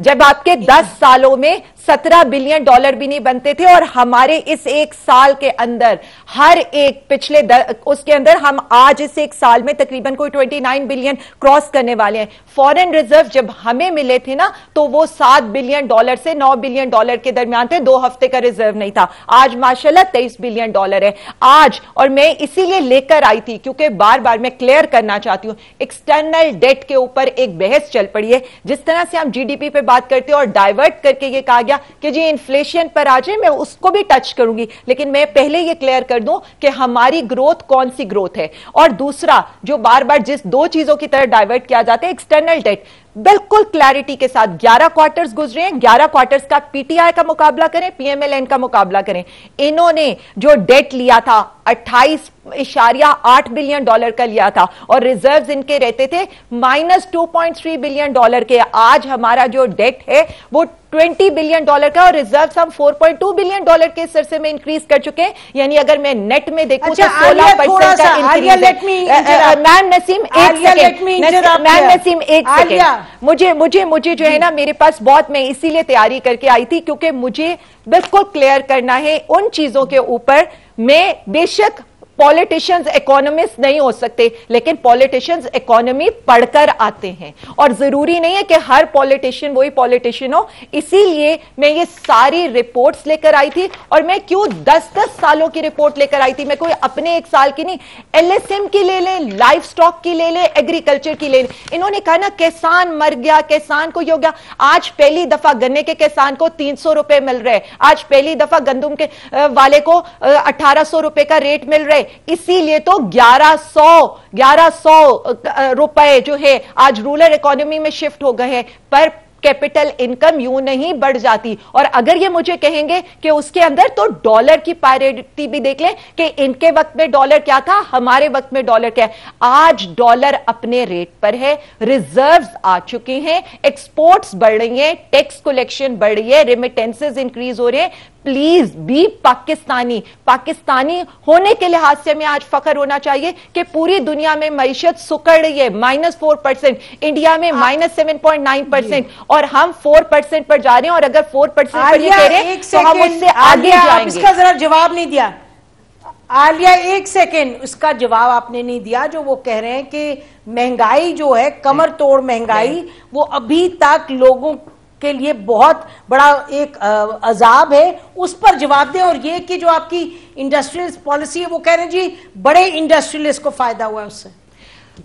जब आपके 10 सालों में $17 बिलियन भी नहीं बनते थे, और हमारे इस एक साल के अंदर हर एक पिछले उसके अंदर हम आज इस एक साल में तकरीबन कोई 29 बिलियन क्रॉस करने वाले हैं। फॉरेन रिजर्व जब हमें मिले थे ना तो वो $7 बिलियन से $9 बिलियन के दरमियान थे, 2 हफ्ते का रिजर्व नहीं था। आज माशाल्लाह $23 बिलियन है आज। और मैं इसीलिए लेकर आई थी क्योंकि बार बार मैं क्लियर करना चाहती हूं, एक्सटर्नल डेट के ऊपर एक बहस चल पड़ी है। जिस तरह से हम जीडीपी पे बात करते हैं और डाइवर्ट करके ये कहा गया कि जी इन्फ्लेशन पर आ जाए, मैं उसको भी टच करूंगी, लेकिन मैं पहले ये क्लियर कर दूं कि हमारी ग्रोथ कौन सी ग्रोथ है। और दूसरा जो बार बार जिस 2 चीजों की तरह डाइवर्ट किया जाता है, एक्सटर्नल डेट, बिल्कुल क्लैरिटी के साथ 11 क्वार्टर्स गुजरे हैं, 11 क्वार्टर्स का पीटीआई का मुकाबला करें, पीएमएलएन का मुकाबला करें। इन्होंने जो डेट लिया था 28.8 बिलियन का लिया था, और रिजर्व्स इनके रहते थे -2.3 बिलियन के। आज हमारा जो डेट है वो $20 बिलियन का, और रिजर्व्स हम $4.2 बिलियन के सिलसिले में इंक्रीज कर चुके हैं। यानी अगर मैं नेट में देखूं तो 16% का इंक्रीज है। मैम नसीम एक सेकेंड, मुझे जो है ना, मेरे पास बहुत, मैं इसीलिए तैयारी करके आई थी क्योंकि मुझे बिल्कुल क्लियर करना है उन चीजों के ऊपर। मैं बेशक पॉलिटिशियंस इकोनॉमिस्ट नहीं हो सकते, लेकिन पॉलिटिशियंस इकोनॉमी पढ़कर आते हैं और जरूरी नहीं है कि हर पॉलिटिशियन वही पॉलिटिशियन हो। इसीलिए मैं ये सारी रिपोर्ट्स लेकर आई थी। और मैं क्यों 10-10 सालों की रिपोर्ट लेकर आई थी, मैं कोई अपने एक साल की नहीं, LSM की ले लें, लाइफ स्टॉक की ले लें, एग्रीकल्चर की ले लें। इन्होंने कहा ना किसान मर गया, किसान को ये हो गया। आज पहली दफा गन्ने के किसान को 300 रुपए मिल रहे, आज पहली दफा गंदुम के वाले को 1800 रुपए का रेट मिल रहे। इसीलिए तो 1100 रुपए जो है आज रूरल इकोनॉमी में शिफ्ट हो गए हैं। पर कैपिटल इनकम यूं नहीं बढ़ जाती। और अगर ये मुझे कहेंगे कि उसके अंदर तो डॉलर की पैरिटी भी देख लें कि इनके वक्त में डॉलर क्या था, हमारे वक्त में डॉलर क्या है। आज डॉलर अपने रेट पर है, रिजर्व्स आ चुके हैं, एक्सपोर्ट्स बढ़ रही हैं, टैक्स कलेक्शन बढ़ रही है, रेमिटेंसेस इंक्रीज हो रहे हैं। Please be Pakistani. पाकिस्तानी होने के लिहाज से हमें आज फख्र होना चाहिए कि पूरी दुनिया में मईशत सुकड़ रही है, -4%, इंडिया में -7.9%, और हम 4% पर जा रहे हैं। और अगर 4% पर ये कह रहे हैं तो हम उससे आगे जाएंगे। इसका जरा जवाब नहीं दिया आलिया, एक सेकेंड, उसका जवाब आपने नहीं दिया। जो वो कह रहे हैं कि महंगाई जो है, कमर तोड़ महंगाई, वो अभी तक लोगों के लिए बहुत बड़ा एक अजाब है, उस पर जवाब दें। और ये कि जो आपकी इंडस्ट्रियलिस्ट पॉलिसी है, वो कह रहे हैं जी बड़े इंडस्ट्रियलिस्ट को फायदा हुआ है उससे।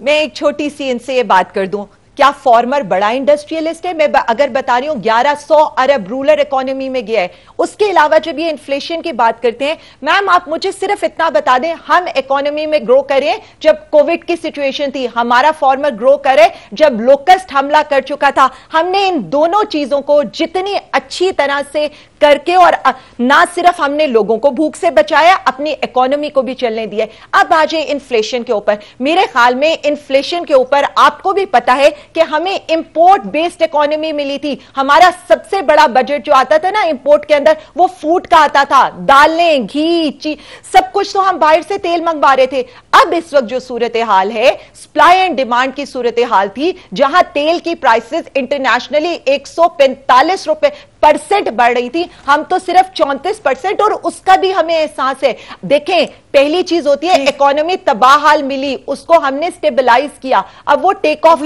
मैं एक छोटी सी इनसे ये बात कर दूं, क्या फॉर्मर बड़ा इंडस्ट्रियलिस्ट है? मैं अगर बता रही हूं 1100 अरब रूरल इकोनॉमी में गया है। उसके अलावा जब ये इन्फ्लेशन की बात करते हैं, मैम आप मुझे सिर्फ इतना बता दें, हम इकोनॉमी में ग्रो करें जब कोविड की सिचुएशन थी, हमारा फॉर्मर ग्रो करे जब लोकस्ट हमला कर चुका था। हमने इन दोनों चीजों को जितनी अच्छी तरह से करके, और ना सिर्फ हमने लोगों को भूख से बचाया, अपनी इकोनॉमी को भी चलने दिया। अब आ जाए इन्फ्लेशन के ऊपर। मेरे ख्याल में इन्फ्लेशन के ऊपर आपको भी पता है कि हमें इंपोर्ट बेस्ड इकोनॉमी मिली थी। हमारा सबसे बड़ा बजट जो आता था ना इंपोर्ट के अंदर, वो फूड का आता था, दालें, घी, सब कुछ तो हम बाहर से तेल मंगवा रहे थे। अब इस वक्त जो सूरत हाल है, सप्लाई एंड डिमांड की सूरत हाल थी, जहां तेल की प्राइसेस इंटरनेशनली 145 रुपए % बढ़ रही थी, हम तो सिर्फ 34%, और उसका भी हमें एहसास है। देखें, पहली चीज होती है इकोनॉमी तबाह हाल मिली, उसको हमने स्टेबलाइज किया, अब वो टेक ऑफ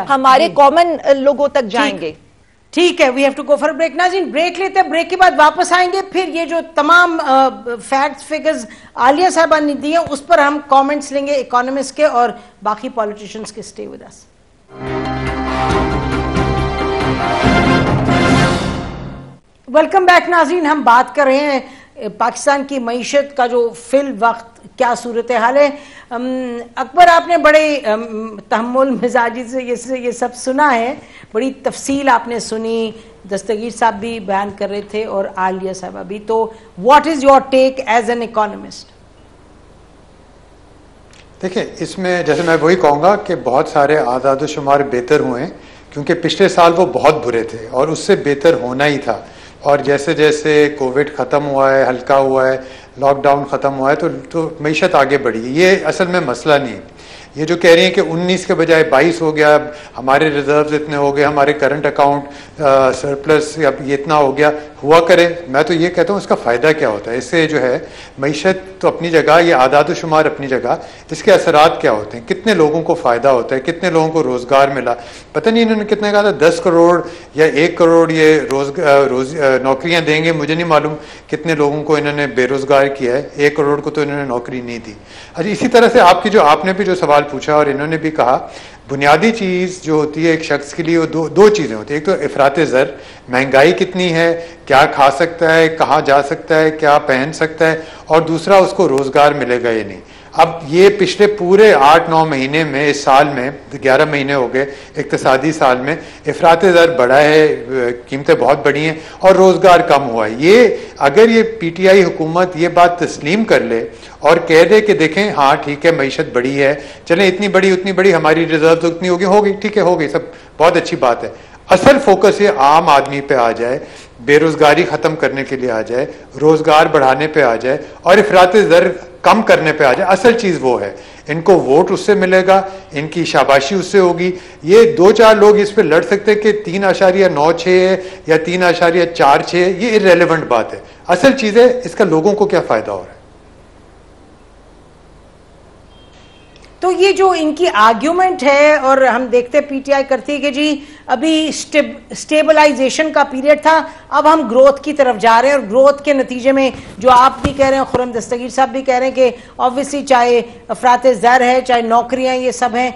हमारे कॉमन लोगों तक जाएंगे। ठीक है, we have to go for break. नाज़रीन, ब्रेक लेते हैं, ब्रेक के बाद वापस आएंगे, फिर ये जो तमाम फैक्ट्स फिगर्स आलिया साहबा ने दिए उस पर हम कमेंट्स लेंगे इकोनॉमिस्ट के और बाकी पॉलिटिशियंस के। Stay with us. Welcome back नाज़रीन, हम बात कर रहे हैं पाकिस्तान की मईशत का जो फिल वक्त क्या सूरत हाल है। अकबर, आपने बड़े तहम्मुल मिजाजी से ये सब सुना है, बड़ी तफसील आपने सुनी, दस्तगीर साहब भी बयान कर रहे थे और आलिया साहबा भी। तो what is your take as an economist? देखिए, इसमें जैसे मैं वही कहूँगा कि बहुत सारे आदाद शुमार बेहतर हुए हैं, क्योंकि पिछले साल वो बहुत बुरे थे और उससे बेहतर होना ही था। और जैसे जैसे कोविड ख़त्म हुआ है, हल्का हुआ है, लॉकडाउन ख़त्म हुआ है, तो मईशत आगे बढ़ी है। ये असल में मसला नहीं है। ये जो कह रही हैं कि 19 के बजाय 22 हो गया, हमारे रिजर्व्स इतने हो गए, हमारे करंट अकाउंट सरप्लस अब ये इतना हो गया, हुआ करे। मैं तो ये कहता हूँ इसका फ़ायदा क्या होता है? इससे जो है मईशत तो अपनी जगह, ये आदाद शुमार अपनी जगह, इसके असरात क्या होते हैं, कितने लोगों को फ़ायदा होता है, कितने लोगों को रोज़गार मिला। पता नहीं इन्होंने कितने कहा था, 10 करोड़ या 1 करोड़ ये नौकरियाँ देंगे, मुझे नहीं मालूम कितने लोगों को इन्होंने बेरोज़गार किया है। 1 करोड़ को तो इन्होंने नौकरी नहीं दी। अच्छा, इसी तरह से आपने भी जो सवाल पूछा और इन्होंने भी कहा, बुनियादी चीज़ जो होती है एक शख्स के लिए, वो दो चीज़ें होती है। एक तो इफरात ज़र, महंगाई कितनी है, क्या खा सकता है, कहाँ जा सकता है, क्या पहन सकता है, और दूसरा उसको रोज़गार मिलेगा या नहीं। अब ये पिछले पूरे 8-9 महीने में, इस साल में 11 महीने हो गए इक्तिसादी साल में, इफरात ज़र बढ़ा है, कीमतें बहुत बढ़ी हैं और रोज़गार कम हुआ है। ये अगर ये PTI हुकूमत ये बात तस्लीम कर ले और कह दे कि देखें हाँ ठीक है मईशत बढ़ी है, चलें इतनी बड़ी उतनी बड़ी, हमारी रिजर्व उतनी होगी, ठीक है, हो गई, सब बहुत अच्छी बात है। असल फोकस ये आम आदमी पे आ जाए, बेरोजगारी ख़त्म करने के लिए आ जाए, रोज़गार बढ़ाने पे आ जाए और इफरात ज़र कम करने पे आ जाए। असल चीज़ वो है, इनको वोट उससे मिलेगा, इनकी शाबाशी उससे होगी। ये 2-4 लोग इस पे लड़ सकते हैं कि 3.96 है या 3.46 है, ये इररेलेवेंट बात है। असल चीज़ है इसका लोगों को क्या फ़ायदा हो रहा है। तो ये जो इनकी आर्ग्यूमेंट है, और हम देखते पीटीआई करती है कि जी अभी स्टेबलाइजेशन का पीरियड था, अब हम ग्रोथ की तरफ जा रहे हैं, और ग्रोथ के नतीजे में जो आप भी कह रहे हैं, खुर्रम दस्तगीर साहब भी कह रहे हैं कि ऑब्वियसली चाहे अफरात ज़र है, चाहे नौकरियां, ये सब हैं,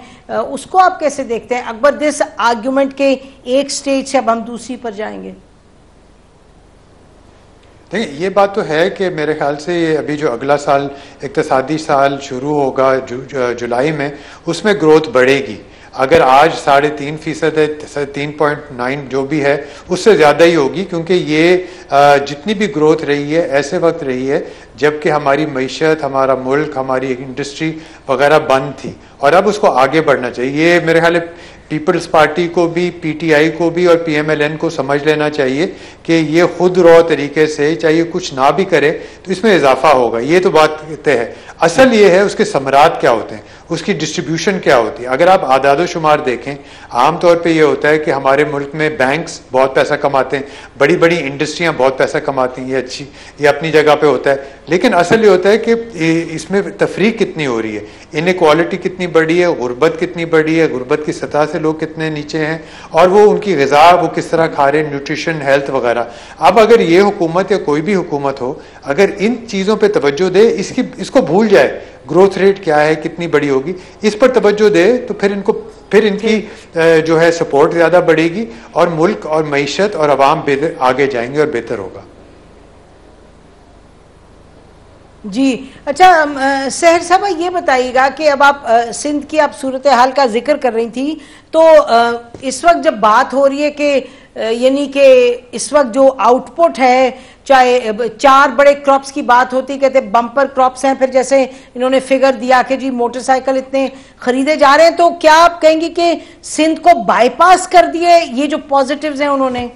उसको आप कैसे देखते हैं? अकबर, दिस आर्ग्यूमेंट के एक स्टेज से अब हम दूसरी पर जाएंगे। देखिए, ये बात तो है कि मेरे ख्याल से ये अभी जो अगला साल इक्तिसादी साल शुरू होगा जुलाई में, उसमें ग्रोथ बढ़ेगी। अगर आज 3.5% है, 3.9 जो भी है, उससे ज़्यादा ही होगी, क्योंकि ये जितनी भी ग्रोथ रही है ऐसे वक्त रही है जबकि हमारी मईशत, हमारा मुल्क, हमारी इंडस्ट्री वगैरह बंद थी, और अब उसको आगे बढ़ना चाहिए। ये मेरे ख्याल पीपल्स पार्टी को भी, पीटीआई को भी और पीएमएलएन को समझ लेना चाहिए कि ये खुद रॉ तरीके से चाहिए कुछ ना भी करे तो इसमें इजाफा होगा, ये तो बात तय है। असल ये है उसके समरात क्या होते हैं, उसकी डिस्ट्रीब्यूशन क्या होती है। अगर आप आदाद शुमार देखें, आमतौर पे ये होता है कि हमारे मुल्क में बैंक्स बहुत पैसा कमाते हैं, बड़ी बड़ी इंडस्ट्रियां बहुत पैसा कमाती हैं, ये अच्छी, ये अपनी जगह पे होता है, लेकिन असल ये होता है कि इसमें तफरीक कितनी हो रही है, इनइक्वालिटी कितनी बड़ी है, गुर्बत कितनी बड़ी है, गुर्बत की सतह से लोग कितने नीचे हैं, और वो उनकी ग़िज़ा वो किस तरह खा रहे हैं, न्यूट्रिशन, हेल्थ वगैरह। अब अगर ये हुकूमत या कोई भी हुकूमत हो, अगर इन चीज़ों पर तवज्जो दे, इसको भूल जाए ग्रोथ रेट क्या है, कितनी बड़ी होगी, इस पर तवज्जो दे, तो फिर इनकी जो है सपोर्ट ज़्यादा बढ़ेगी, और मुल्क और मईशत और अवाम आगे जाएंगे और बेहतर होगा। जी अच्छा, सहर साहब ये बताइएगा कि अब आप सिंध की आप सूरत हाल का जिक्र कर रही थी, तो इस वक्त जब बात हो रही है कि यानी कि इस वक्त जो आउटपुट है, चाहे 4 बड़े क्रॉप्स की बात होती, कहते बम्पर क्रॉप्स हैं, फिर जैसे इन्होंने फिगर दिया कि जी मोटरसाइकिल इतने खरीदे जा रहे हैं, तो क्या आप कहेंगे कि सिंध को बाईपास कर दिए ये जो पॉजिटिव्स हैं उन्होंने?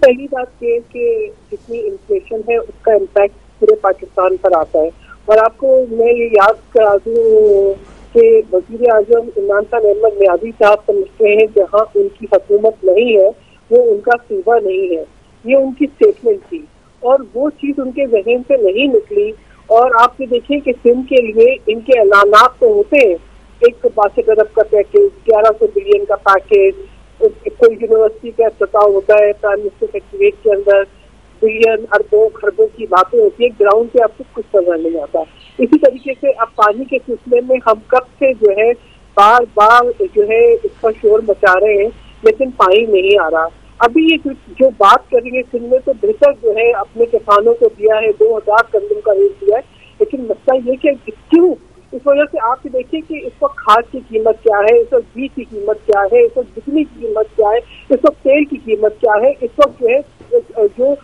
पहली बात ये कि जितनी इन्फ्लेशन है उसका इम्पैक्ट पूरे पाकिस्तान पर आता है, और आपको मैं ये याद करा दूं कि वज़ीर आज़म इमरान खान अहमद मियादी साहब समझते हैं जहां उनकी हुकूमत नहीं है वो उनका सूबा नहीं है, ये उनकी स्टेटमेंट थी, और वो चीज़ उनके जहन से नहीं निकली। और आप ये देखिए कि सिंध के लिए इनके ऐलानात तो होते हैं, एक 62 अरब का पैकेज, 1100 बिलियन का पैकेज, कोई यूनिवर्सिटी का इफ्तिताह होता है प्राइम मिनिस्टर सेक्रेटरीट के अंदर, बिलियन अरबों खरबों की बातें होती है, ग्राउंड पे आपको कुछ नजर नहीं आता। इसी तरीके से अब पानी के सिलसिले में हम कब से जो है बार बार जो है इसका शोर मचा रहे हैं, लेकिन पानी नहीं आ रहा। अभी ये जो बात करेंगे सिंध में, तो बेहतर जो है अपने किसानों को दिया है, 2000 गंदम का रेट दिया है, लेकिन मसला ये कि क्यों, इस वजह से आप देखिए कि इस वक्त खाद की कीमत क्या है, इस वक्त बीज की कीमत क्या है, इस वक्त बिजली की कीमत क्या है, इस वक्त तेल की कीमत क्या है, इस वक्त जो है जो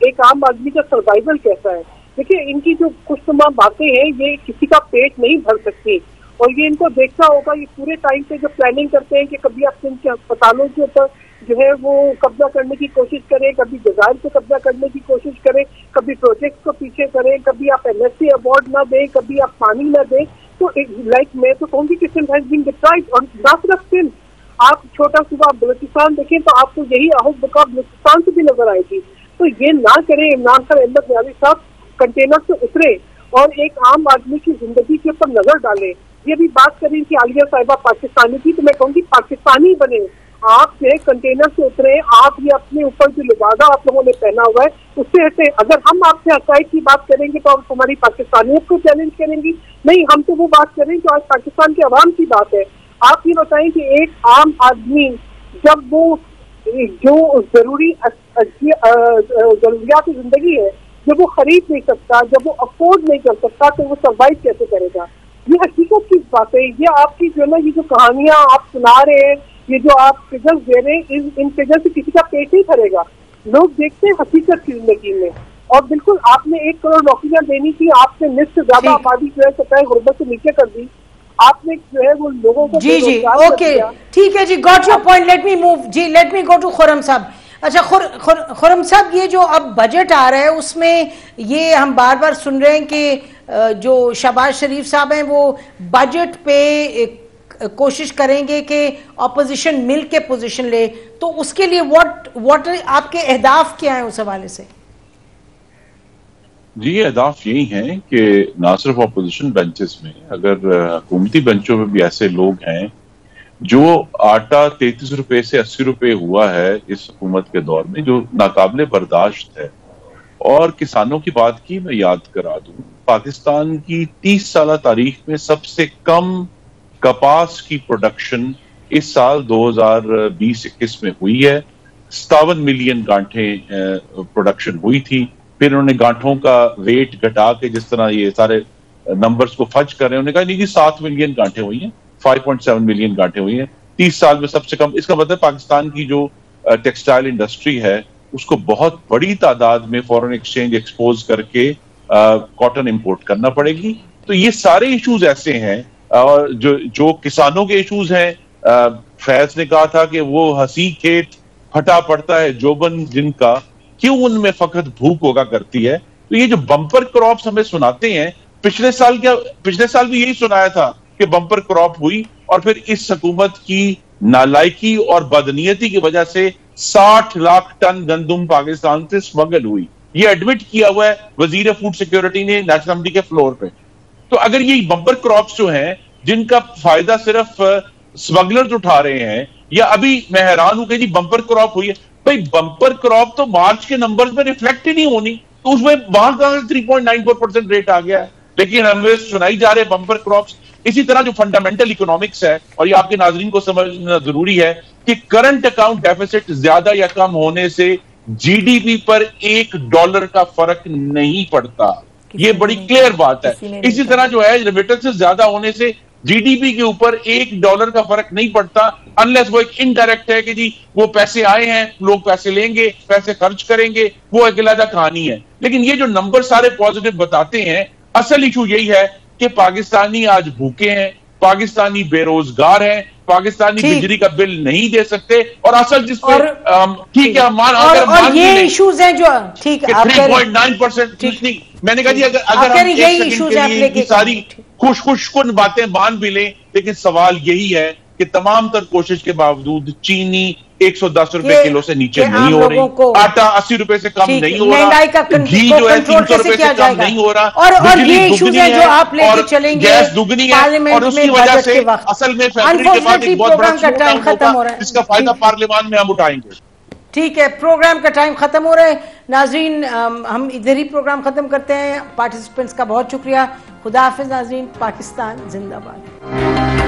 एक आम आदमी का सर्वाइवल कैसा है। देखिए, इनकी जो खुशनुमा बातें हैं ये किसी का पेट नहीं भर सकती, और ये इनको देखना होगा। ये पूरे टाइम पे जो प्लानिंग करते हैं कि कभी आप इनके अस्पतालों के ऊपर जो है वो कब्जा करने की कोशिश करें, कभी जजायर पे कब्जा करने की कोशिश करें, कभी प्रोजेक्ट को पीछे करें, कभी आप एमएससी अवार्ड ना दें, कभी आप पानी ना दें, तो लाइक मैं तो कहूँगी कि सिंध हैज बीन डिप्राइव्ड। और ना सिर्फ सिंध, आप छोटा सूबा बलूचिस्तान देखें तो आपको यही आहूब बका बलूचिस्तान से भी नजर आएगी। तो ये ना करें, इमरान खान अहमद मियादी साहब कंटेनर से उतरे और एक आम आदमी की जिंदगी के ऊपर नजर डालें। ये भी बात करें कि आलिया साहिबा पाकिस्तानी की, तो मैं कहूँगी पाकिस्तानी बने, आप जो है कंटेनर से उतरे, आप ये अपने ऊपर जो लिबादा आप लोगों ने पहना हुआ है उससे हटे। अगर हम आपसे हकायक की बात करेंगे तो आप हमारी पाकिस्तानियत को चैलेंज करेंगी? नहीं, हम तो वो बात करें जो आज पाकिस्तान के अवाम की बात है। आप ये बताएं कि एक आम आदमी जब वो जो जरूरियात जिंदगी है जब वो खरीद नहीं सकता, जब वो अफोर्ड नहीं कर सकता, तो वो सर्वाइव कैसे करेगा? ये हकीकत की बात है। ये आपकी जो ना ये जो कहानियां आप सुना रहे हैं, ये जो आप फिगर्स दे रहे हैं, इन फिगर से किसी का पेट नहीं भरेगा। लोग देखते हैं हकीकत की जिंदगी में। और बिल्कुल आपने 1 करोड़ नौकरियां देनी थी, आपने निश्चित ज्यादा आबादी जो है सतह गुर्बत से नीचे कर दी, आपने जो है वो लोगों को जी जी ओके ठीक है जी, got your point, let me move जी, let me go to Khurram साहब। अच्छा खुर्रम साहब, ये जो अब बजट आ रहा है उसमें ये हम बार बार सुन रहे हैं कि जो शहबाज शरीफ साहब हैं वो बजट पे कोशिश करेंगे कि ऑपोजिशन मिल के पोजीशन ले, तो उसके लिए व्हाट आपके अहदाफ क्या है उस हवाले से? जी, ये अहदाफ यही हैं कि ना सिर्फ अपोजिशन बेंचेस में, अगर हुकूमती बेंचों में भी ऐसे लोग हैं जो आटा 33 रुपए से 80 रुपए हुआ है इस हुकूमत के दौर में, जो नाकाबिले बर्दाश्त है। और किसानों की बात की मैं याद करा दूं, पाकिस्तान की 30 साल तारीख में सबसे कम कपास की प्रोडक्शन इस साल 2020-21 में हुई है। 57 मिलियन गांठें प्रोडक्शन हुई थी। फिर उन्होंने गांठों का वेट घटा के, जिस तरह ये सारे नंबर्स को फज कर रहे हैं, उन्होंने कहा नहीं जी 7 मिलियन गांठें हुई हैं, 5.7 मिलियन गांठें हुई हैं 30 साल में सबसे कम। इसका मतलब पाकिस्तान की जो टेक्सटाइल इंडस्ट्री है उसको बहुत बड़ी तादाद में फॉरेन एक्सचेंज एक्सपोज करके कॉटन इंपोर्ट करना पड़ेगी। तो ये सारे इश्यूज ऐसे हैं, और जो किसानों के इश्यूज हैं, फैज ने कहा था कि वो हंसी खेत फटा पड़ता है जोबन जिनका, क्यों उनमें फकत भूख होगा करती है। तो ये जो बम्पर क्रॉप्स हमें सुनाते हैं, पिछले साल भी यही सुनाया था कि बम्पर क्रॉप हुई, और फिर इस हुकूमत की नालायकी और बदनीयती की वजह से 60 लाख टन गंदुम पाकिस्तान से स्मगल हुई। ये एडमिट किया हुआ है वजीर फूड सिक्योरिटी ने नेशनल असेंबली के फ्लोर पे। तो अगर ये बम्पर क्रॉप्स जो हैं जिनका फायदा सिर्फ स्मगलर्स उठा रहे हैं, या अभी मैं हैरान हूं कि जी बम्पर क्रॉप हुई है, भाई बम्पर क्रॉप तो मार्च के नंबर्स में रिफ्लेक्ट ही नहीं होनी, तो उसमें वहां का 3.94% रेट आ गया है, लेकिन हमें सुनाई जा रहे बम्पर क्रॉप्स। इसी तरह जो फंडामेंटल इकोनॉमिक्स है, और ये आपके नाजरीन को समझना जरूरी है कि करंट अकाउंट डेफिसिट ज्यादा या कम होने से जीडीपी पर $1 का फर्क नहीं पड़ता। ये बड़ी क्लियर बात है। इसी तरह जो है रेमिटेंसेस ज्यादा होने से जीडीपी के ऊपर $1 का फर्क नहीं पड़ता, अनलेस वो एक इनडायरेक्ट है कि जी वो पैसे आए हैं, लोग पैसे लेंगे, पैसे खर्च करेंगे, वो एक अलग कहानी है। लेकिन ये जो नंबर सारे पॉजिटिव बताते हैं, असल इशू यही है कि पाकिस्तानी आज भूखे हैं, पाकिस्तानी बेरोजगार हैं, पाकिस्तानी बिजली का बिल नहीं दे सकते, और असल जिसको ठीक है और ये इश्यूज हैं जो ठीक है 3.9%। नहीं, मैंने कहा जी अगर हम एक सेकंड के लिए ये सारी खुश बातें मान भी लें, लेकिन सवाल यही है कि तमाम तर कोशिश के बावजूद चीनी 110 रुपए किलो से नीचे नहीं हो रही, आटा 80 रुपए से कम नहीं हो रहा, घी जो है 300 रुपए से कम नहीं हो रहा, और ये इश्यूज हैं जो आप लेके चलेंगे, गैस दुगनी है, और उसकी वजह से असल में फैक्ट्री के बाद एक बहुत बड़ा टाइम खत्म हो रहा है, जिसका फायदा पार्लियामान में हम उठाएंगे। ठीक है, प्रोग्राम का टाइम खत्म हो रहा है। नाजरीन, हम इधर ही प्रोग्राम खत्म करते हैं। पार्टिसिपेंट्स का बहुत शुक्रिया। खुदा हाफिज नाजरीन। पाकिस्तान जिंदाबाद।